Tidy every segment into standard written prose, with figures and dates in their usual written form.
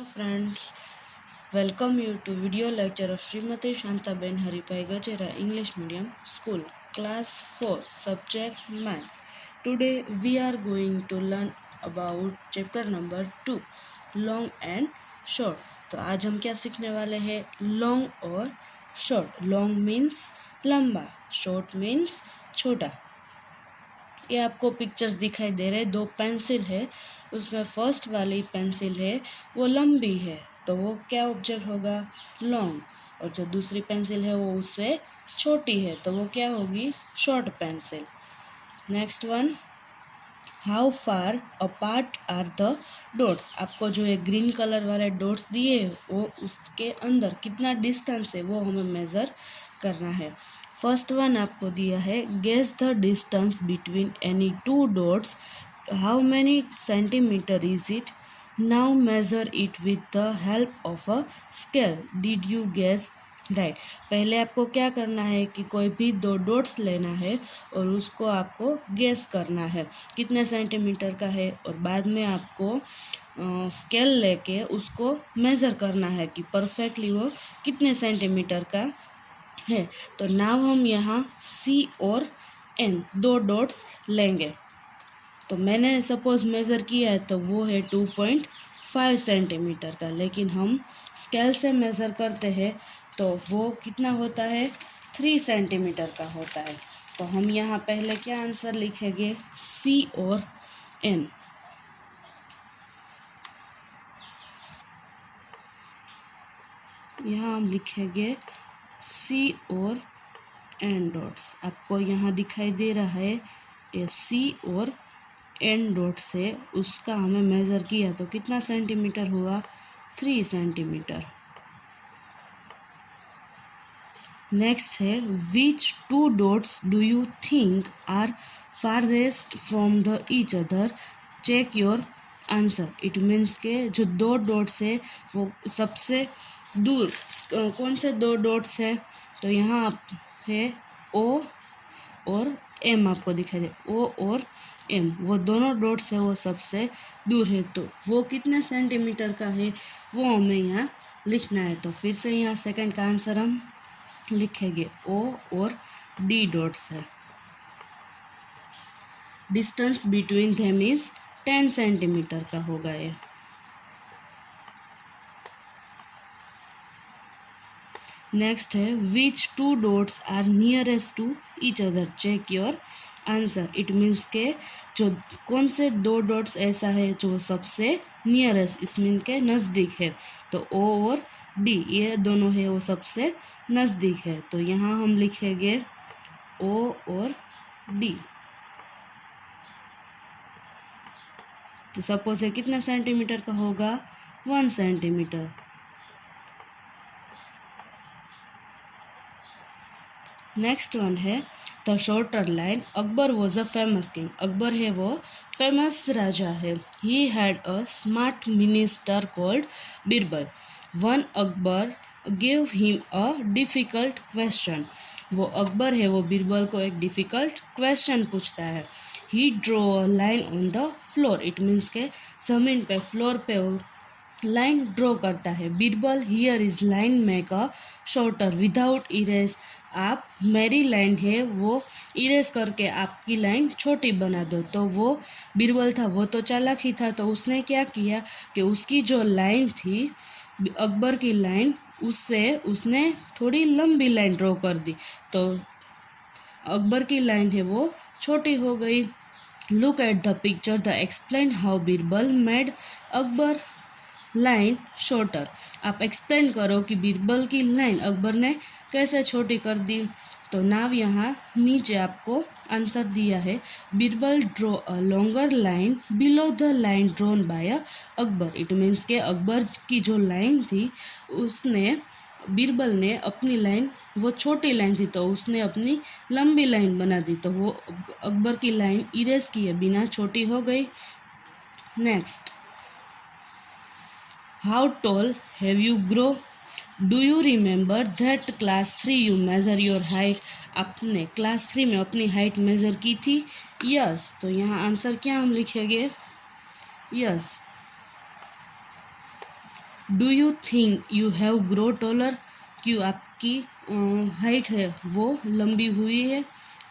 Hello friends, welcome you to video lecture of Srimati Shantaben Haripai Gajera English Medium School, Class 4, Subject Maths. Today we are going to learn about chapter number 2, Long and Short. तो आज हम क्या सीखने वाले हैं? Long और short. Long means लंबा, short means छोटा. ये आपको पिक्चर्स दिखाई दे रहे हैं. दो पेंसिल है, उसमें फर्स्ट वाली पेंसिल है वो लंबी है तो वो क्या ऑब्जेक्ट होगा? लॉन्ग. और जो दूसरी पेंसिल है वो उससे छोटी है तो वो क्या होगी? Short pencil. Next one, how far apart are the dots. आपको जो ये ग्रीन कलर वाले डॉट्स दिए वो उसके अंदर कितना डिस्टेंस है वो हमें मेज़र करना है. फर्स्ट वन आपको दिया है, guess the distance between any two dots. How many centimetre is it? Now measure it with the help of a scale. Did you guess right? पहले आपको क्या करना है कि कोई भी दो डॉट्स लेना है और उसको आपको गेस करना है कितने सेंटीमीटर का है, और बाद में आपको स्केल लेके उसको मेज़र करना है कि परफेक्टली वो कितने सेंटीमीटर का है. तो नाउ हम यहाँ सी और एन दो डॉट्स लेंगे. तो मैंने सपोज़ मेज़र किया है तो वो है 2.5 सेंटीमीटर का, लेकिन हम स्केल से मेज़र करते हैं तो वो कितना होता है? 3 सेंटीमीटर का होता है. तो हम यहाँ पहले क्या आंसर लिखेंगे? सी और एन. यहाँ हम लिखेंगे सी और एन डॉट्स. आपको यहाँ दिखाई दे रहा है ये सी और एन डॉट से उसका हमें मेज़र किया तो कितना सेंटीमीटर हुआ? 3 सेंटीमीटर. नेक्स्ट है, which two dots do you think are farthest from the each other? Check your answer. It means के जो दो डॉट्स है वो सबसे दूर कौन से दो डॉट्स है? तो यहाँ है ओ और एम. आपको दिखाई दे ओ और एम, वो दोनों डॉट्स है वो सबसे दूर है. तो वो कितने सेंटीमीटर का है वो हमें यहाँ लिखना है. तो फिर से यहाँ सेकंड का आंसर हम लिखेंगे ओ और डी डॉट्स है. Distance between them is 10 centimetre का होगा ये. नेक्स्ट है, which two dots are nearest to each other? Check your answer. It means के जो कौन से दो डॉट्स ऐसा है जो सबसे नियरेस्ट, इस मीन के नज़दीक है. तो ओ और डी ये दोनों है वो सबसे नज़दीक है. तो यहाँ हम लिखेंगे ओ और डी. तो सपोज है कितने सेंटीमीटर का होगा? 1 सेंटीमीटर. नेक्स्ट वन है the shorter line. Akbar was a famous king. Akbar है वो फेमस राजा है. He had a smart minister called Birbal. One Akbar give him a difficult question. वो अकबर है वो बीरबल को एक डिफ़िकल्ट क्वेश्चन पूछता है. He draw a line on the floor. It means के ज़मीन पे फ्लोर पे वो लाइन ड्रॉ करता है. Birbal here is line make a shorter without erase. आप मेरी लाइन है वो इरेज करके आपकी लाइन छोटी बना दो. तो वो बीरबल था वो तो चालाक ही था, तो उसने क्या किया कि उसकी जो लाइन थी अकबर की लाइन उससे उसने थोड़ी लंबी लाइन ड्रॉ कर दी. तो अकबर की लाइन है वो छोटी हो गई. Look at the picture the explain how Birbal made Akbar line shorter. आप एक्सप्लेन करो कि बीरबल की लाइन अकबर ने कैसे छोटी कर दी. तो नाव यहाँ नीचे आपको आंसर दिया है. Birbal draw a longer line below the line drawn by Akbar. It means के अकबर की जो लाइन थी उसने बीरबल ने अपनी लाइन वो छोटी लाइन थी तो उसने अपनी लंबी लाइन बना दी. तो वो अकबर की लाइन इरेज किए बिना छोटी हो गई. Next, how tall have you grow? Do you remember that class 3 you measure your height? आपने क्लास 3 में अपनी हाइट मेज़र की थी. यस. तो यहाँ आंसर क्या हम लिखेंगे? Yes. Do you think you have grow taller, क्यों आपकी हाइट है वो लंबी हुई है।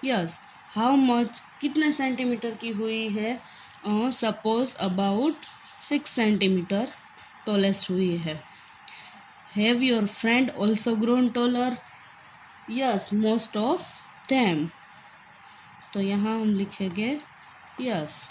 यस, हाउ मच, कितने सेंटीमीटर की हुई है। सपोज अबाउट 6 सेंटीमीटर टॉलेस्ट हुई है। Have your friend also grown taller, yes most of them, तो यहाँ हम लिखेंगे यस।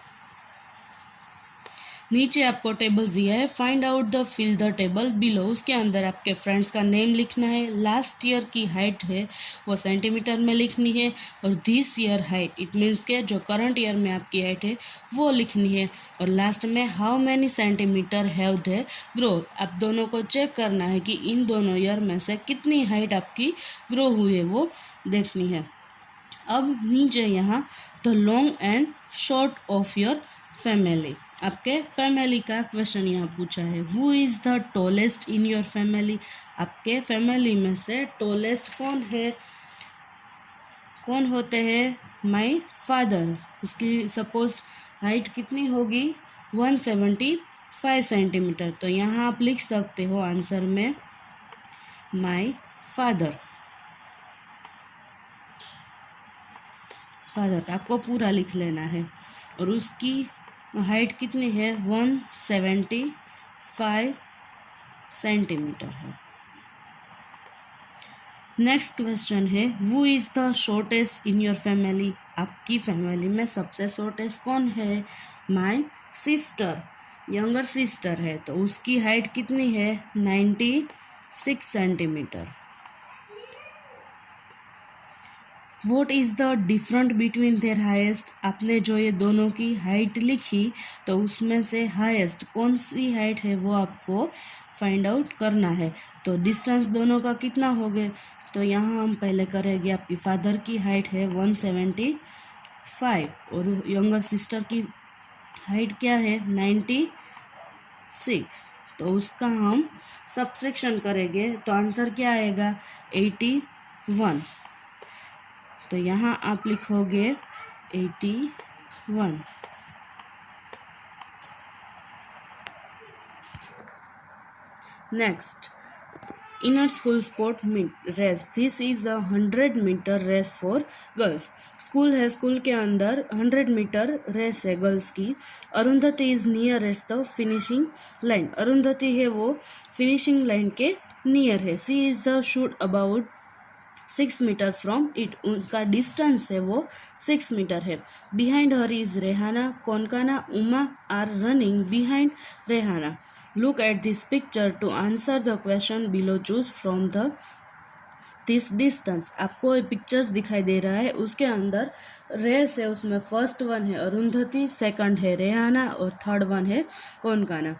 नीचे आपको टेबल दिया है, find out the fill the table below, उसके अंदर आपके फ्रेंड्स का नेम लिखना है। लास्ट ईयर की हाइट है वो सेंटीमीटर में लिखनी है, और this year height it means के जो करंट ईयर में आपकी हाइट है वो लिखनी है। और लास्ट में how many centimetre have they grow, आप दोनों को चेक करना है कि इन दोनों ईयर में से कितनी हाइट आपकी ग्रो हुई है वो देखनी है। अब नीचे यहाँ the long and short of your family, आपके फैमिली का क्वेश्चन यहाँ पूछा है। Who is the tallest in your family, आपके फैमिली में से टॉलेस्ट कौन है, कौन होते हैं। माई फादर, उसकी सपोज हाइट कितनी होगी 175 सेंटीमीटर, तो यहाँ आप लिख सकते हो आंसर में माई फादर। फादर आपको पूरा लिख लेना है, और उसकी हाइट कितनी है 175 सेंटीमीटर है। नेक्स्ट क्वेश्चन है, who is the shortest in your family, आपकी फैमिली में सबसे शॉर्टेस्ट कौन है। माई सिस्टर, यंगर सिस्टर है, तो उसकी हाइट कितनी है 96 centimetre. What is the different between their highest, आपने जो ये दोनों की हाइट लिखी तो उसमें से हाईएस्ट कौन सी हाइट है वो आपको फाइंड आउट करना है। तो डिस्टेंस दोनों का कितना हो गया, तो यहाँ हम पहले करेंगे। आपकी फादर की हाइट है 175 और यंगर सिस्टर की हाइट क्या है 96, तो उसका हम सब्ट्रैक्शन करेंगे तो आंसर क्या आएगा 81। तो यहाँ आप लिखोगे 81। Next, inner school sport race, this is a 100-meter race for girls। School है, स्कूल के अंदर 100 मीटर रेस है गर्ल्स की। Arundhati is nearest the finishing line, Arundhati है वो फिनिशिंग लाइन के नियर है। She is the shoot about 6 metre from it, उनका डिस्टेंस है वो 6 मीटर है। Behind her is Rehana, Konkana, Uma are running behind Rehana. Look at this picture to answer the question below, choose from the this distance. आपको ये pictures दिखाई दे रहा है, उसके अंदर रेस है, उसमें फर्स्ट वन है अरुंधति, सेकंड है रेहाना और थर्ड वन है कोनकाना।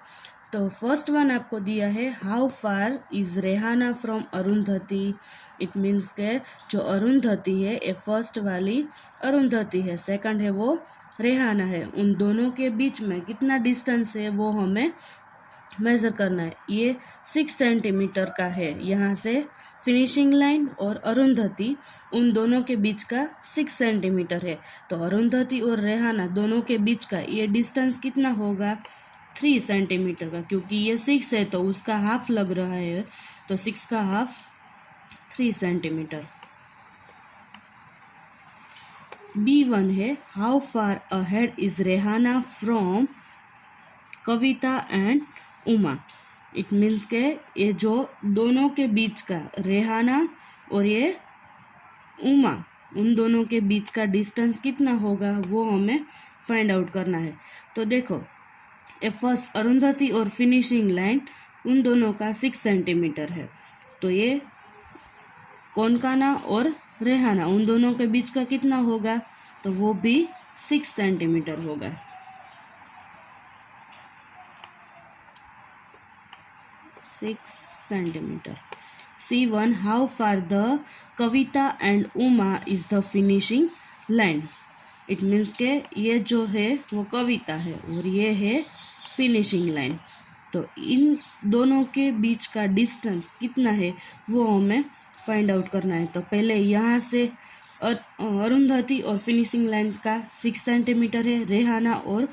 तो फर्स्ट वन आपको दिया है how far is Rehana from Arundhati, it means के जो अरुंधति है ये फर्स्ट वाली अरुंधति है, सेकंड है वो रेहाना है, उन दोनों के बीच में कितना डिस्टेंस है वो हमें मेज़र करना है। ये 6 सेंटीमीटर का है, यहाँ से फिनिशिंग लाइन और अरुंधति उन दोनों के बीच का 6 सेंटीमीटर है। तो अरुंधति और रेहाना दोनों के बीच का ये डिस्टेंस कितना होगा 3 सेंटीमीटर का, क्योंकि ये 6 है तो उसका हाफ लग रहा है, तो 6 का हाफ 3 सेंटीमीटर। B1 है how far ahead is Rehana from Kavita and Uma, it means के ये जो दोनों के बीच का रेहाना और ये उमा उन दोनों के बीच का डिस्टेंस कितना होगा वो हमें फाइंड आउट करना है। तो देखो ये फर्स्ट अरुंधति और फिनिशिंग लाइन उन दोनों का 6 सेंटीमीटर है, तो ये कोनकाना और रेहाना उन दोनों के बीच का कितना होगा, तो वो भी 6 सेंटीमीटर होगा। 6 centimetre. C1 how far the Kavita and Uma is the finishing line, it means के ये जो है वो कविता है और ये है फिनिशिंग लाइन, तो इन दोनों के बीच का डिस्टेंस कितना है वो हमें फाइंड आउट करना है। तो पहले यहाँ से अरुंधति और फिनिशिंग लाइन का 6 सेंटीमीटर है, रेहाना और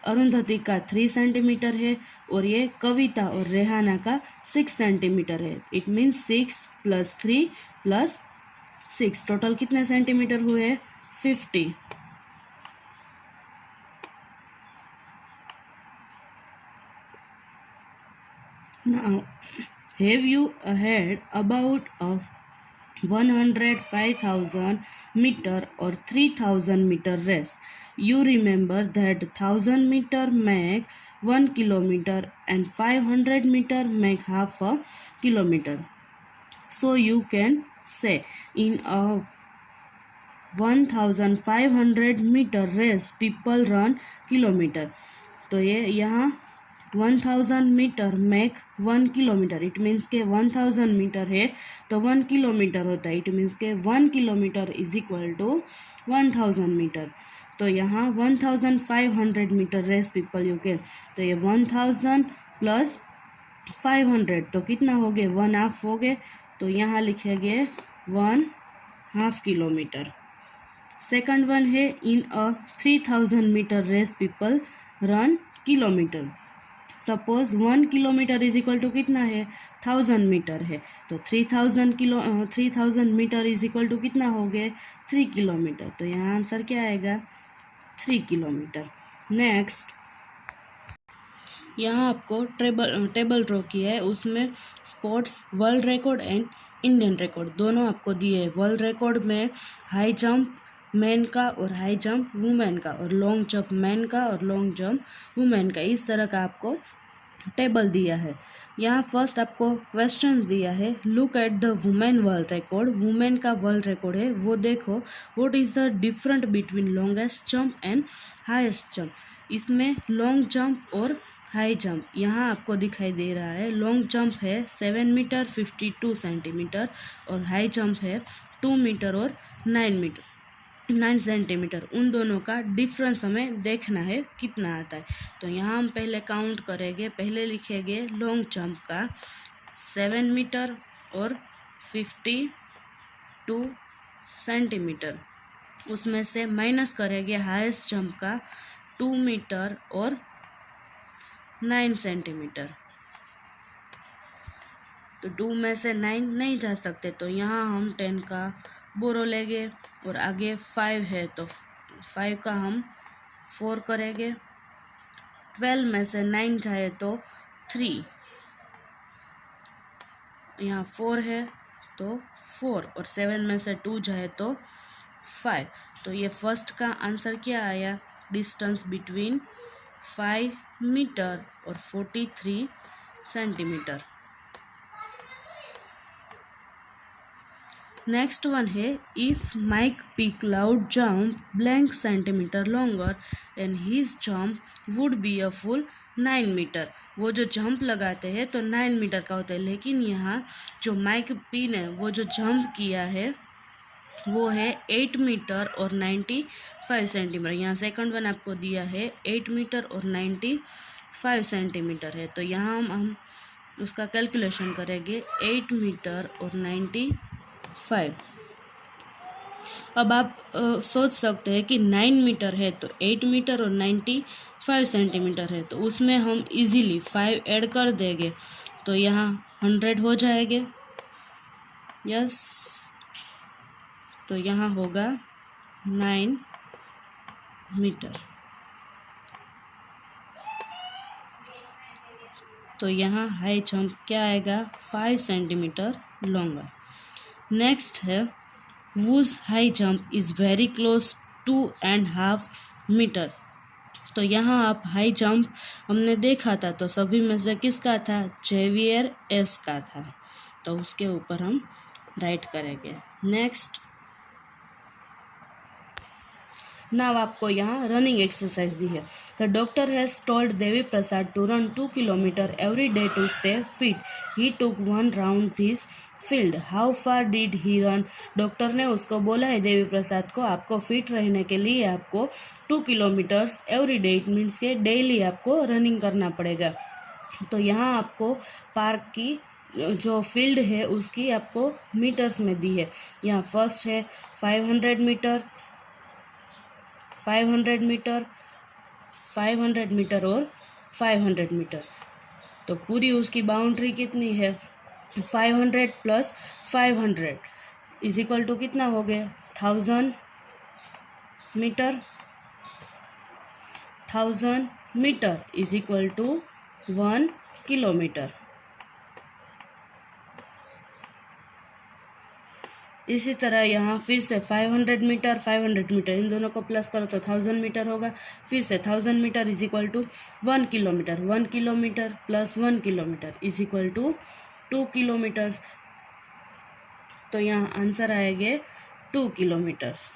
अरुंधति का 3 सेंटीमीटर है, और ये कविता और रेहाना का 6 सेंटीमीटर है। इट मीन्स 6 + 3 + 6 टोटल कितने सेंटीमीटर हुए? 50। Now, have you heard about of 105,000 meter or 3,000 meter race? You remember that 1,000 meter make 1 kilometer and 500 meter make half a kilometer. So you can say in a 1,500 meter race people run kilometer. तो ये यहाँ 1,000 metre make 1 kilometre, it means के 1,000 metre है तो 1 kilometre होता है। It means के 1 kilometre is equal to 1,000 metre. तो यहाँ 1,500 metre race people you can, तो ये 1,000 + 500 तो कितना हो गए? 1/2 हो गए। तो यहाँ लिखेंगे 1/2 किलोमीटर। सेकंड वन है in a 3,000 metre race people run kilometre. Suppose 1 kilometre is equal to कितना है? 1,000 मीटर है, तो 3,000 मीटर इज इक्वल टू कितना हो गए? 3 किलोमीटर। तो यहाँ आंसर क्या आएगा? 3 किलोमीटर। नेक्स्ट, यहाँ आपको टेबल ड्रॉ किया है, उसमें sports world record and Indian record दोनों आपको दिए हैं। वर्ल्ड रिकॉर्ड में हाई जंप मैन का और हाई जंप वुमेन का, और लॉन्ग जंप मैन का और लॉन्ग जंप वुमेन का, इस तरह का आपको टेबल दिया है। यहाँ फर्स्ट आपको क्वेश्चन दिया है, look at the women world record. Women का वर्ल्ड रिकॉर्ड है वो देखो, what is the different between longest jump and highest jump. इसमें लॉन्ग जंप और हाई जंप यहाँ आपको दिखाई दे रहा है। लॉन्ग जंप है 7 मीटर 52 सेंटीमीटर और हाई जंप है 2 मीटर और 9 सेंटीमीटर। उन दोनों का डिफरेंस हमें देखना है कितना आता है। तो यहाँ हम पहले काउंट करेंगे। पहले लिखेंगे लॉन्ग जंप का 7 मीटर और 52 सेंटीमीटर, उसमें से माइनस करेंगे हाईएस्ट जंप का 2 मीटर और 9 सेंटीमीटर। तो 2 में से 9 नहीं जा सकते, तो यहाँ हम 10 का बोरो लेंगे, और आगे 5 है तो 5 का हम 4 करेंगे। 12 में से 9 जाए तो 3, यहाँ 4 है तो 4, और 7 में से 2 जाए तो 5। तो ये फर्स्ट का आंसर क्या आया? डिस्टेंस बिटवीन 5 मीटर और 43 सेंटीमीटर। नेक्स्ट वन है, if Mike pick loud jump blank centimetre longer and his jump would be a full 9 metre. वो जो जंप लगाते हैं तो 9 मीटर का होता है, लेकिन यहाँ जो माइक पिन है वो जो जंप किया है वो है 8 मीटर और 95 सेंटीमीटर। यहाँ सेकंड वन आपको दिया है 8 मीटर और 95 सेंटीमीटर है। तो यहाँ हम उसका कैलकुलेशन करेंगे 8 मीटर और 95। अब आप सोच सकते हैं कि 9 मीटर है तो 8 मीटर और 95 सेंटीमीटर है, तो उसमें हम इजीली 5 ऐड कर देंगे तो यहाँ 100 हो जाएंगे। यस, तो यहाँ होगा 9 मीटर। तो यहाँ हाई जंप क्या आएगा? 5 सेंटीमीटर लॉन्गर। नेक्स्ट है, was high jump is very close 2.5 metre. तो यहाँ आप हाई जंप हमने देखा था तो सभी में से किसका था? जेवियर एस का था, तो उसके ऊपर हम राइट करेंगे। नेक्स्ट, नाउ आपको यहाँ रनिंग एक्सरसाइज दी है। The doctor has told Devi Prasad to run 2 kilometre every day to stay fit. He took 1 round this field. How far did he run? Doctor ने उसको बोला है देवी प्रसाद को, आपको फिट रहने के लिए आपको 2 kilometres every day, it means के डेली आपको रनिंग करना पड़ेगा। तो यहाँ आपको पार्क की जो फील्ड है उसकी आपको मीटर्स में दी है। यहाँ फर्स्ट है 500 मीटर, 500 मीटर, 500 मीटर और 500 मीटर। तो पूरी उसकी बाउंड्री कितनी है? 500 प्लस 500 इज इक्वल टू कितना हो गया? 1000 metre. 1000 metre is equal to 1 kilometre. इसी तरह यहाँ फिर से 500 मीटर, 500 मीटर, इन दोनों को प्लस करो तो 1000 मीटर होगा। फिर से 1000 metre is equal to 1 kilometre. 1 kilometre plus 1 kilometre is equal to 2 kilometres. तो यहाँ आंसर आएंगे 2 किलोमीटर्स।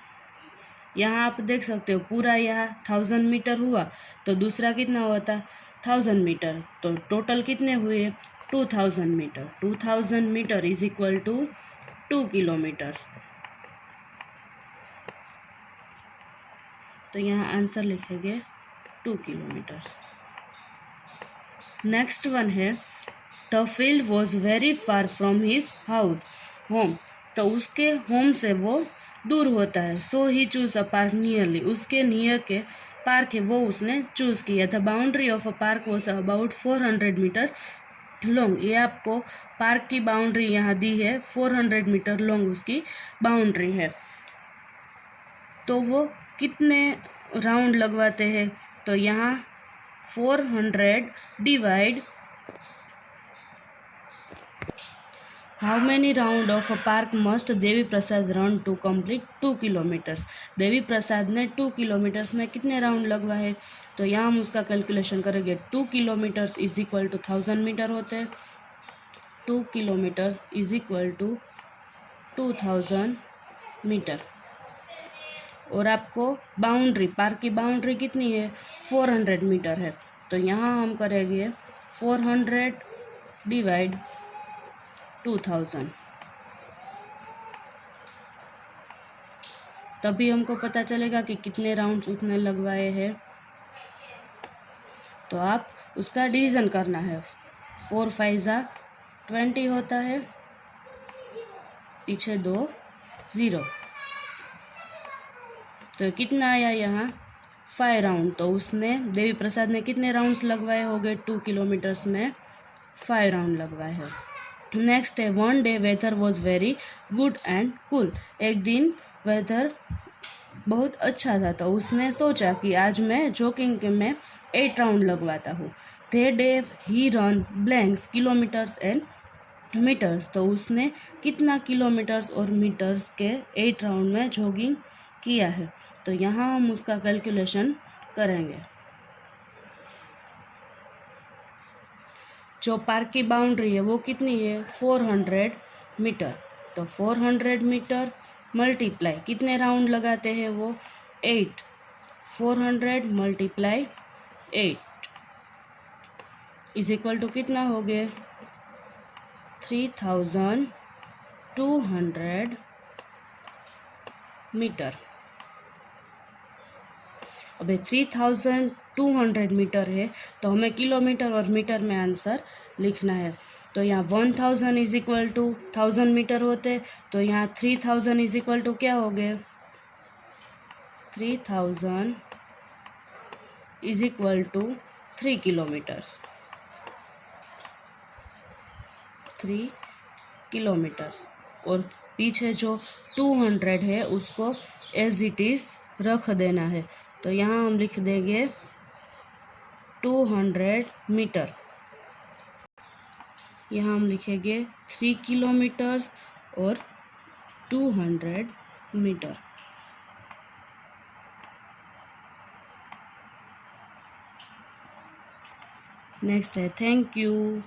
यहाँ आप देख सकते हो पूरा यहाँ 1000 मीटर हुआ तो दूसरा कितना हुआ था? 1000 मीटर। तो टोटल कितने हुए? 2000 metre. 2000 metre is equal to 2 kilometres. तो यहाँ आंसर लिखेंगे 2 किलोमीटर्स। नेक्स्ट वन है the field was very far from his house home. तो उसके होम से वो दूर होता है। So he choose a park nearly, उसके नियर के पार्क है वो उसने चूज किया। The boundary of a park was about 400 metre long. ये आपको पार्क की बाउंड्री यहाँ दी है, 400 मीटर लॉन्ग उसकी बाउंड्री है। तो वो कितने राउंड लगवाते हैं? तो यहाँ 400 divide how many round of a park must Devi Prasad run to complete 2 kilometres. Devi Prasad ने 2 किलोमीटर्स में कितने राउंड लगवाए? तो यहाँ हम उसका कैलकुलेशन करेंगे। 2 kilometres is equal to 1000 metre होते हैं। 2 kilometres is equal to 2000 metre. और आपको बाउंड्री, पार्क की बाउंड्री कितनी है? 400 मीटर है। तो यहाँ हम करेंगे 400 डिवाइड 2000। तभी हमको पता चलेगा कि कितने राउंड्स उसने लगवाए हैं। तो आप उसका डिवीज़न करना है। 4 5 जा 20 होता है, पीछे 2 0। तो कितना आया यहाँ? 5 राउंड। तो उसने, देवी प्रसाद ने कितने राउंड्स लगवाए होंगे? 2 किलोमीटर्स में 5 राउंड लगवाए हैं। नेक्स्ट है one day weather was very good and cool. एक दिन वेदर बहुत अच्छा था तो उसने सोचा कि आज मैं जॉगिंग में 8 राउंड लगवाता हूँ। The day he run blanks kilometres and metres. तो उसने कितना किलोमीटर्स और मीटर्स के 8 राउंड में जॉगिंग किया है। तो यहाँ हम उसका कैलकुलेशन करेंगे। जो पार्क की बाउंड्री है वो कितनी है? 400 मीटर। तो 400 मीटर मल्टीप्लाई कितने राउंड लगाते हैं वो? 8। 400 मल्टीप्लाई 8 इज इक्वल टू कितना हो गया? 3200 मीटर। अबे 3200 मीटर है तो हमें किलोमीटर और मीटर में आंसर लिखना है। तो यहाँ 1000 इज इक्वल टू 1000 मीटर होते, तो यहाँ 3000 इज इक्वल टू क्या हो गए? 3000 is equal to 3 kilometres. 3 kilometres. और पीछे जो 200 है उसको एज इट इज़ रख देना है। तो यहाँ हम लिख देंगे 200 मीटर। यहाँ हम लिखेंगे 3 किलोमीटर्स और 200 मीटर। नेक्स्ट है थैंक यू।